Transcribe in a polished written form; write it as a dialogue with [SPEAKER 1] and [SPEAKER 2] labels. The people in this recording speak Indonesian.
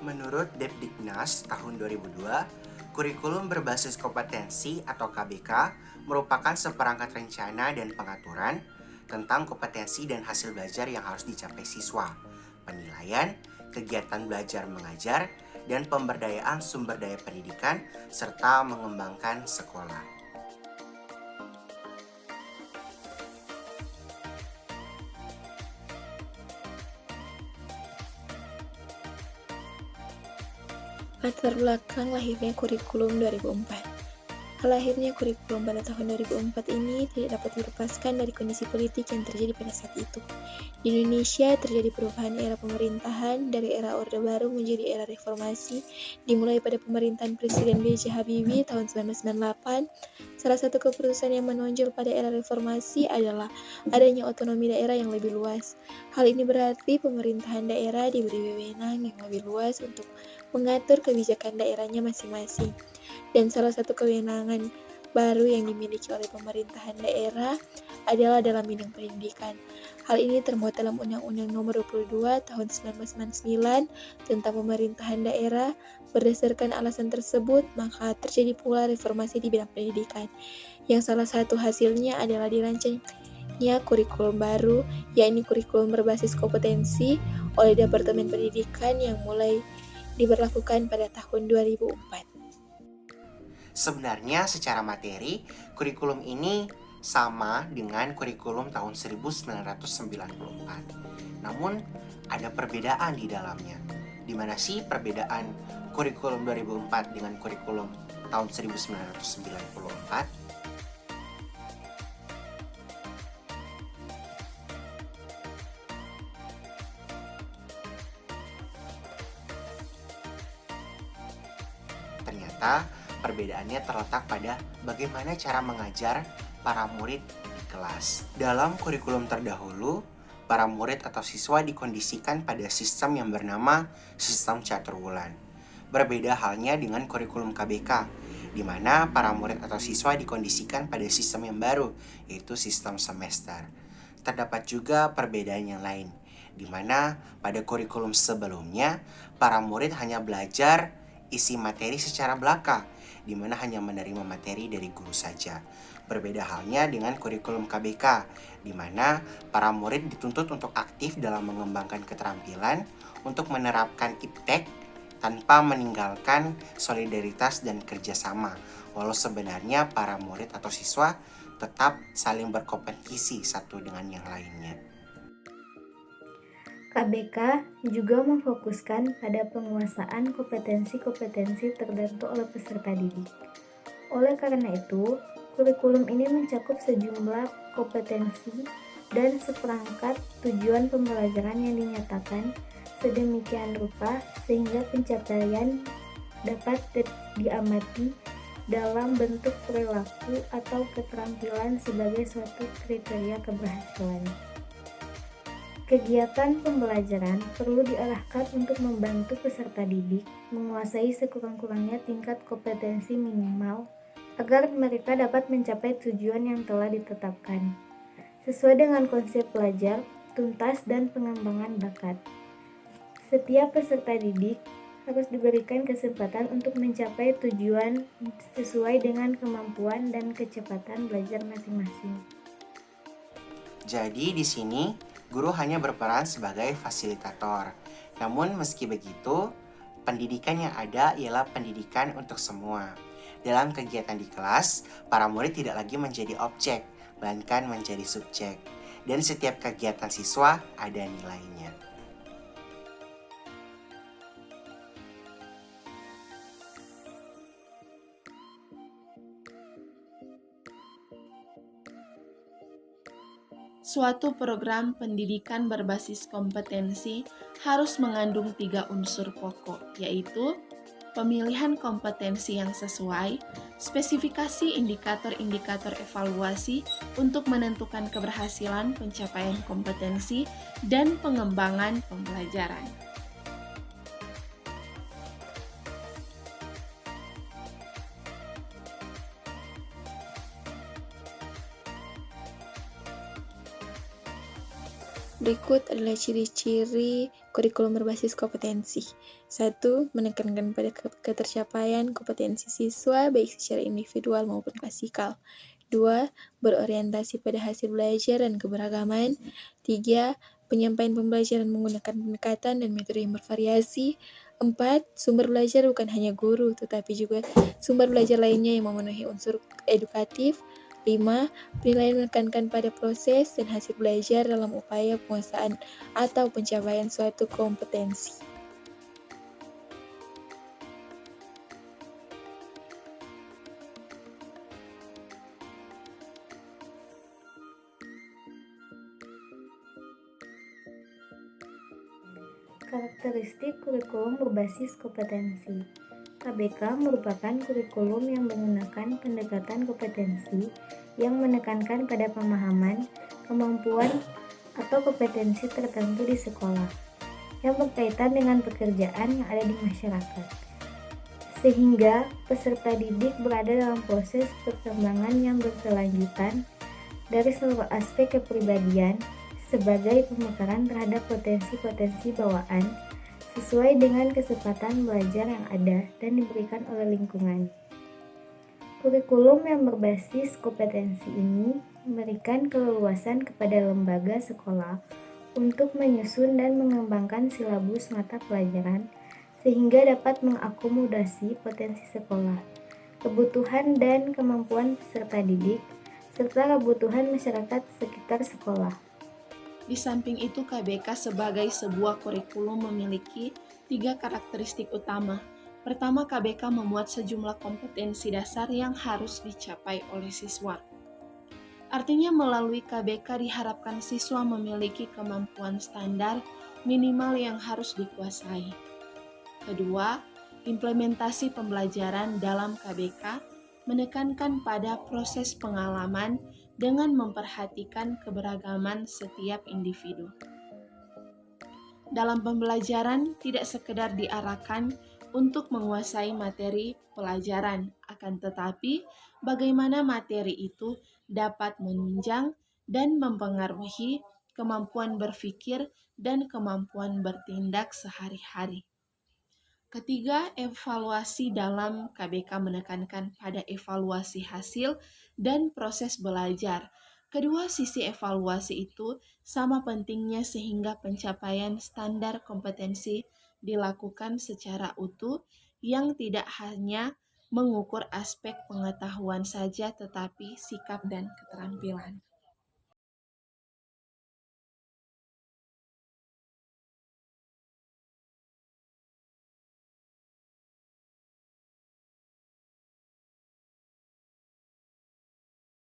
[SPEAKER 1] Menurut Depdiknas tahun 2002, kurikulum berbasis kompetensi atau KBK merupakan seperangkat rencana dan pengaturan tentang kompetensi dan hasil belajar yang harus dicapai siswa, penilaian, kegiatan belajar mengajar, dan pemberdayaan sumber daya pendidikan, serta mengembangkan sekolah.
[SPEAKER 2] Latar belakang lahirnya kurikulum 2004. Lahirnya kurikulum pada tahun 2004 ini tidak dapat dilepaskan dari kondisi politik yang terjadi pada saat itu. Di Indonesia terjadi perubahan era pemerintahan dari era Orde Baru menjadi era reformasi, dimulai pada pemerintahan Presiden B.J. Habibie tahun 1998. Salah satu keputusan yang menonjol pada era reformasi adalah adanya otonomi daerah yang lebih luas. Hal ini berarti pemerintahan daerah diberi wewenang yang lebih luas untuk mengatur kebijakan daerahnya masing-masing. Dan salah satu kewenangan baru yang dimiliki oleh pemerintahan daerah adalah dalam bidang pendidikan. Hal ini termuat dalam Undang-Undang Nomor 22 Tahun 1999 tentang pemerintahan daerah. Berdasarkan alasan tersebut, maka terjadi pula reformasi di bidang pendidikan, yang salah satu hasilnya adalah dirancangnya kurikulum baru, yakni kurikulum berbasis kompetensi oleh Departemen Pendidikan yang mulai diberlakukan pada tahun 2004.
[SPEAKER 1] Sebenarnya secara materi, kurikulum ini sama dengan kurikulum tahun 1994. Namun, ada perbedaan di dalamnya. Di mana sih perbedaan kurikulum 2004 dengan kurikulum tahun 1994? Ternyata perbedaannya terletak pada bagaimana cara mengajar para murid di kelas. Dalam kurikulum terdahulu, para murid atau siswa dikondisikan pada sistem yang bernama sistem catur bulan. Berbeda halnya dengan kurikulum KBK, di mana para murid atau siswa dikondisikan pada sistem yang baru, yaitu sistem semester. Terdapat juga perbedaan yang lain, di mana pada kurikulum sebelumnya, para murid hanya belajar isi materi secara belaka, di mana hanya menerima materi dari guru saja. Berbeda halnya dengan kurikulum KBK, di mana para murid dituntut untuk aktif dalam mengembangkan keterampilan untuk menerapkan iptek tanpa meninggalkan solidaritas dan kerjasama, walau sebenarnya para murid atau siswa tetap saling berkompetisi satu dengan yang lainnya.
[SPEAKER 3] KBK juga memfokuskan pada penguasaan kompetensi-kompetensi tertentu oleh peserta didik. Oleh karena itu, kurikulum ini mencakup sejumlah kompetensi dan seperangkat tujuan pembelajaran yang dinyatakan sedemikian rupa sehingga pencapaian dapat diamati dalam bentuk perilaku atau keterampilan sebagai suatu kriteria keberhasilan. Kegiatan pembelajaran perlu diarahkan untuk membantu peserta didik menguasai sekurang-kurangnya tingkat kompetensi minimal agar mereka dapat mencapai tujuan yang telah ditetapkan, sesuai dengan konsep belajar, tuntas, dan pengembangan bakat. Setiap peserta didik harus diberikan kesempatan untuk mencapai tujuan sesuai dengan kemampuan dan kecepatan belajar masing-masing.
[SPEAKER 1] Jadi di sini guru hanya berperan sebagai fasilitator. Namun meski begitu, pendidikan yang ada ialah pendidikan untuk semua. Dalam kegiatan di kelas, para murid tidak lagi menjadi objek, melainkan menjadi subjek. Dan setiap kegiatan siswa ada nilainya.
[SPEAKER 4] Suatu program pendidikan berbasis kompetensi harus mengandung 3 unsur pokok, yaitu pemilihan kompetensi yang sesuai, spesifikasi indikator-indikator evaluasi untuk menentukan keberhasilan pencapaian kompetensi, dan pengembangan pembelajaran.
[SPEAKER 2] Berikut adalah ciri-ciri kurikulum berbasis kompetensi. 1. Menekankan pada ketercapaian kompetensi siswa baik secara individual maupun klasikal. 2. Berorientasi pada hasil belajar dan keberagaman. 3. Penyampaian pembelajaran menggunakan pendekatan dan metode yang bervariasi. 4. Sumber belajar bukan hanya guru, tetapi juga sumber belajar lainnya yang memenuhi unsur edukatif. 5. Penilaian menekankan pada proses dan hasil belajar dalam upaya penguasaan atau pencapaian suatu kompetensi.
[SPEAKER 3] Karakteristik kurikulum berbasis kompetensi. KBK merupakan kurikulum yang menggunakan pendekatan kompetensi yang menekankan pada pemahaman, kemampuan, atau kompetensi tertentu di sekolah yang berkaitan dengan pekerjaan yang ada di masyarakat, sehingga peserta didik berada dalam proses perkembangan yang berkelanjutan dari seluruh aspek kepribadian sebagai pemekaran terhadap potensi-potensi bawaan sesuai dengan kesempatan belajar yang ada dan diberikan oleh lingkungan. Kurikulum yang berbasis kompetensi ini memberikan keleluasan kepada lembaga sekolah untuk menyusun dan mengembangkan silabus mata pelajaran sehingga dapat mengakomodasi potensi sekolah, kebutuhan dan kemampuan peserta didik, serta kebutuhan masyarakat sekitar sekolah.
[SPEAKER 4] Di samping itu, KBK sebagai sebuah kurikulum memiliki 3 karakteristik utama. Pertama, KBK memuat sejumlah kompetensi dasar yang harus dicapai oleh siswa. Artinya, melalui KBK diharapkan siswa memiliki kemampuan standar minimal yang harus dikuasai. Kedua, implementasi pembelajaran dalam KBK menekankan pada proses pengalaman dengan memperhatikan keberagaman setiap individu. Dalam pembelajaran tidak sekedar diarahkan untuk menguasai materi pelajaran, akan tetapi bagaimana materi itu dapat menunjang dan mempengaruhi kemampuan berpikir dan kemampuan bertindak sehari-hari. Ketiga, evaluasi dalam KBK menekankan pada evaluasi hasil dan proses belajar. Kedua sisi evaluasi itu sama pentingnya sehingga pencapaian standar kompetensi dilakukan secara utuh yang tidak hanya mengukur aspek pengetahuan saja tetapi sikap dan keterampilan.